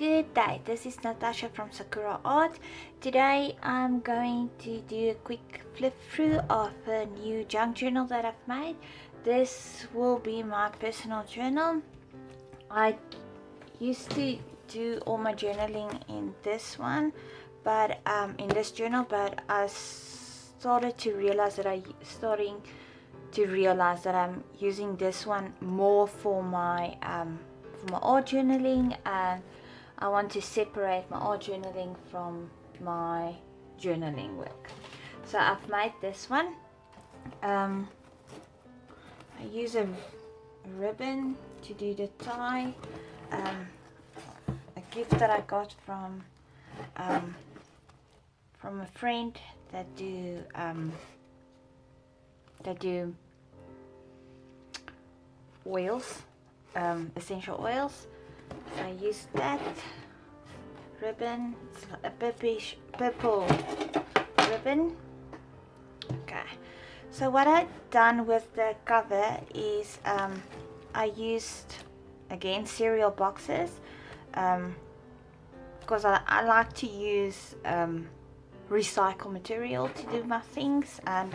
Good day, this is Natasha from Sakura Art. Today I'm going to do a quick flip through of a new junk journal that I've made. This will be my personal journal. I used to do all my journaling in this one, but in this journal, but I started to realize that I'm using this one more for my art journaling, and I want to separate my art journaling from my journaling work. So I've made this one. I use a ribbon to do the tie. A gift that I got from a friend that do oils, essential oils. So I used that ribbon. It's a purple ribbon. Okay, so what I've done with the cover is I used again cereal boxes, because I like to use recycled material to do my things, and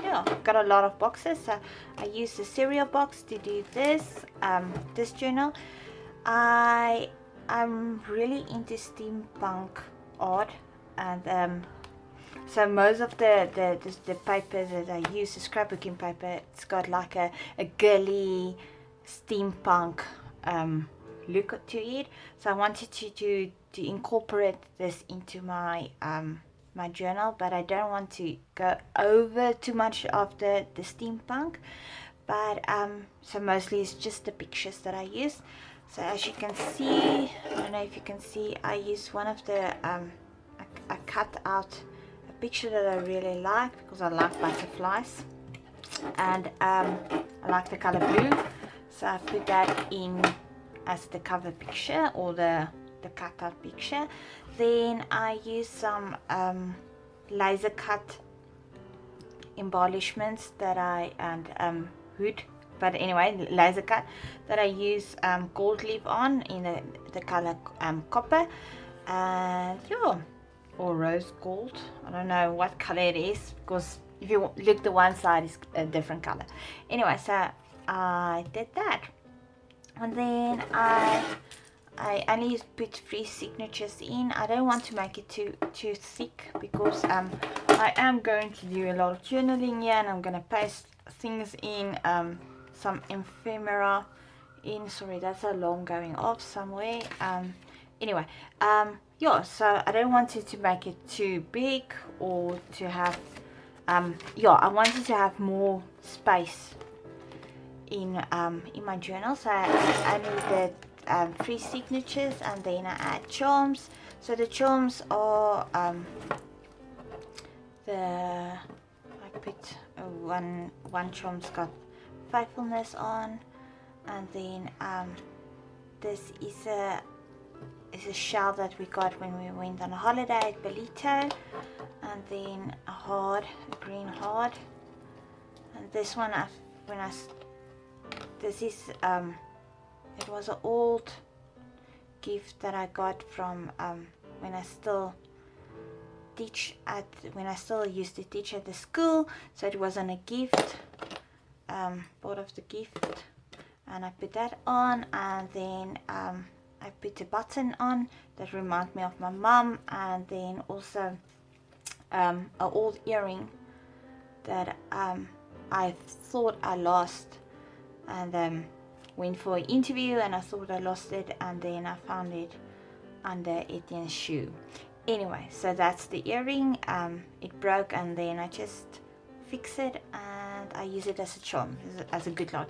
yeah, I've got a lot of boxes, so I used the cereal box to do this journal. I'm really into steampunk art, and so most of the paper that I use is scrapbooking paper. It's got like a girly steampunk look to it. So I wanted to incorporate this into my my journal, but I don't want to go over too much of the steampunk. But so mostly it's just the pictures that I use. So as you can see, I don't know if you can see, I use one of the I cut out a picture that I really like because I like butterflies, and I like the color blue, so I put that in as the cover picture, or the cutout picture. Then I use some laser cut embellishments that wood, but anyway, laser cut, that I use gold leaf on in the color copper, and yeah, or rose gold. I don't know what color it is, because if you look, the one side is a different color. Anyway, so I did that, and then I only put 3 signatures in. I don't want to make it too thick, because I am going to do a lot of journaling here, and I'm going to paste things in, some ephemera in. Sorry, that's alarm going off somewhere. Anyway, yeah, so I don't want it to make it too big, or to have yeah, I wanted to have more space in my journal. So I needed 3 signatures, and then I add charms. So the charms are I put one charm's got faithfulness on, and then this is a shell that we got when we went on a holiday at Belito, and then a green heart, and this one this is it was an old gift that I got from when I still used to teach at the school. So it wasn't a gift, part of the gift, and I put that on, and then I put a button on that reminds me of my mum, and then also an old earring that I thought I lost, and went for an interview, and I thought I lost it, and then I found it under Etienne's shoe. Anyway, so that's the earring. It broke, and then I just fix it, and I use it as a charm, as a good luck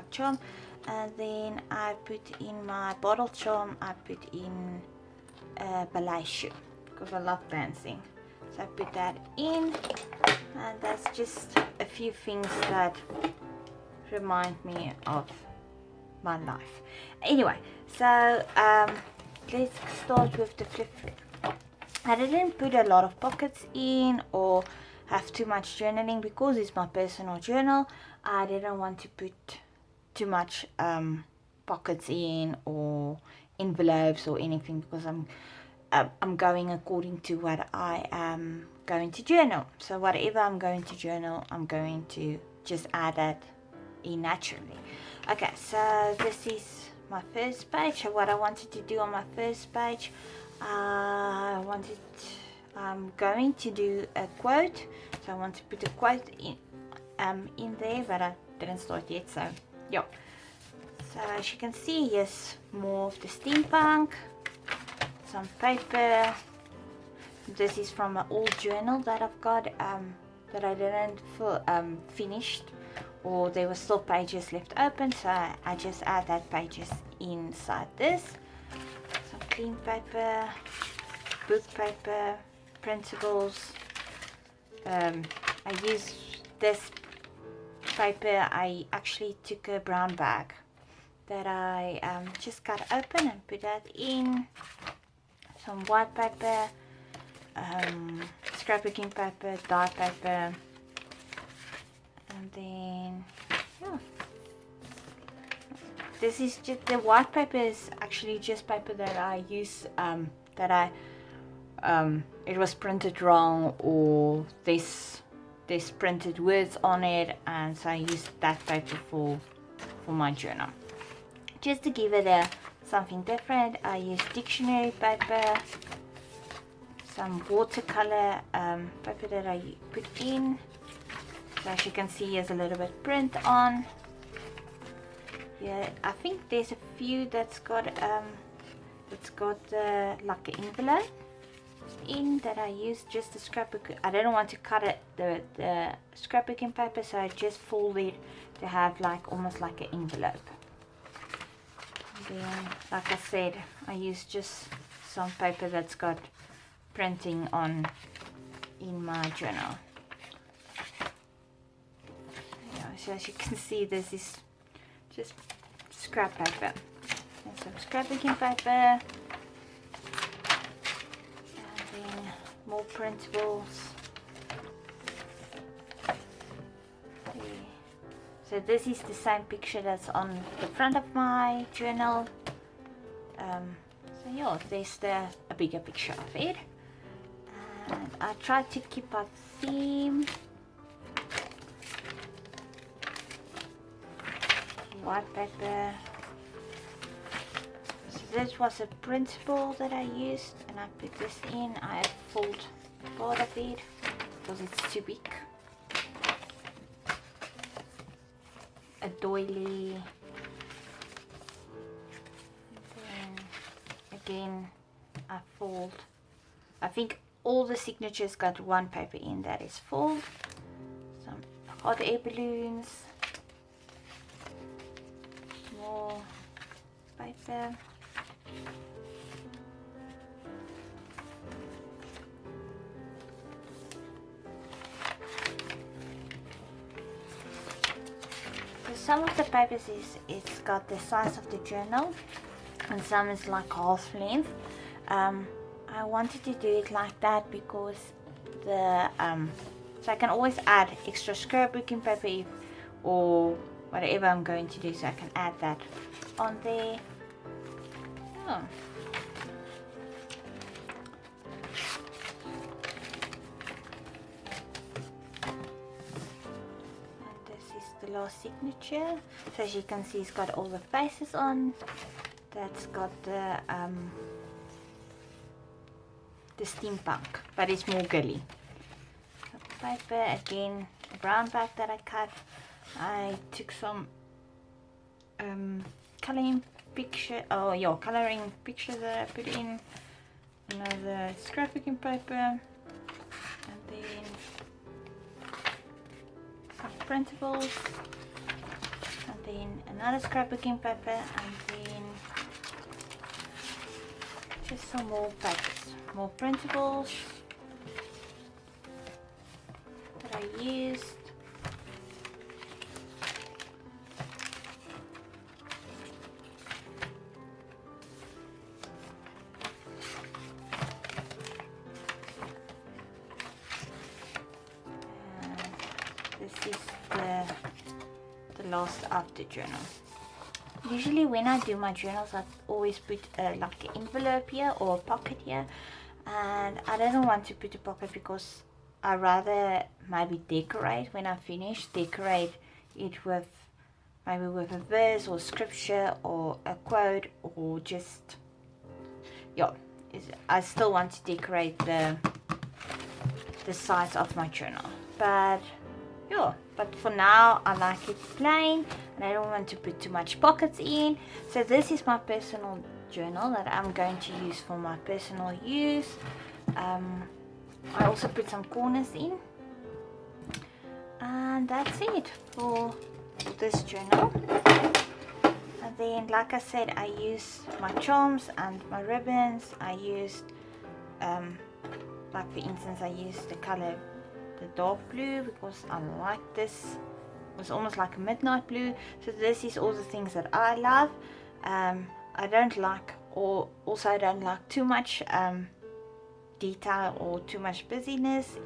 charm. And then I put in my bottle charm, I put in a ballet shoe, because I love dancing. So I put that in, and that's just a few things that remind me of my life. Anyway, so let's start with the flip through. I didn't put a lot of pockets in or have too much journaling, because it's my personal journal. I didn't want to put too much pockets in or envelopes or anything, because I'm going according to what I am going to journal. So whatever I'm going to journal, I'm going to just add that in naturally. Okay, so this is my first page. So what I wanted to do on my first page, I'm going to do a quote. So I want to put a quote in there, but I didn't start yet. So yeah. So as you can see, here's more of the steampunk. Some paper. This is from an old journal that I've got that I didn't finished, or there were still pages left open, so I just add that pages inside this. Some clean paper, book paper, printables. I use this paper. I actually took a brown bag that I just cut open and put that in. Some white paper, scrapbooking paper, dye paper, and then yeah, this is just the white paper is actually just paper that I use it was printed wrong, or there's printed words on it, and so I used that paper for my journal. Just to give it something different, I use dictionary paper, some watercolor paper that I put in. So as you can see, there's a little bit print on. Yeah, I think there's a few that's got like an envelope in that I use just the scrapbook. I didn't want to cut it the scrapbooking paper, so I just folded to have like almost like an envelope. And then, like I said, I use just some paper that's got printing on in my journal. Yeah, so as you can see, this is just scrap paper and some scrapbooking paper, and then more printables. So this is the same picture that's on the front of my journal. So yeah, there's a bigger picture of it. And I tried to keep a theme. White paper. So this was a printable that I used, and I put this in. I fold part of it because it's too big. A doily. And then again I fold. I think all the signatures got one paper in that is fold. Some hot air balloons, more paper, so some of the papers it's got the size of the journal, and some is like half length. I wanted to do it like that because so I can always add extra scrapbooking paper or whatever I'm going to do, so I can add that on there. Oh. And this is the last signature. So as you can see, it's got all the faces on. That's got the steampunk, but it's more girly. So paper, again, a brown bag that I cut. I took some coloring pictures that I put in, another scrapbooking paper, and then some printables, and then another scrapbooking paper, and then just some more papers, more printables that I used. This is the last of the journal. Usually when I do my journals, I always put like an envelope here or a pocket here, and I don't want to put a pocket because I rather maybe decorate when I finish, decorate it with maybe with a verse or scripture or a quote, or just, yeah, I still want to decorate the sides of my journal. But yeah, but for now I like it plain and I don't want to put too much pockets in. So this is my personal journal that I'm going to use for my personal use. I also put some corners in, and that's it for this journal. And then, like I said, I use my charms and my ribbons. I used like for instance, I used the color the dark blue because I like this. It was almost like a midnight blue. So this is all the things that I love. I don't like, or also I don't like too much detail or too much busyness.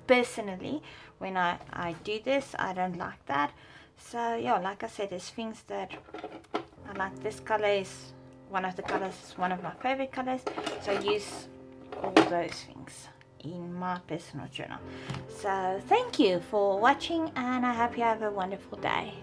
Personally, when I do this, I don't like that. So yeah, like I said, there's things that I like. This color is one of the colors, one of my favorite colors. So I use all those things in my personal journal. So thank you for watching, and I hope you have a wonderful day.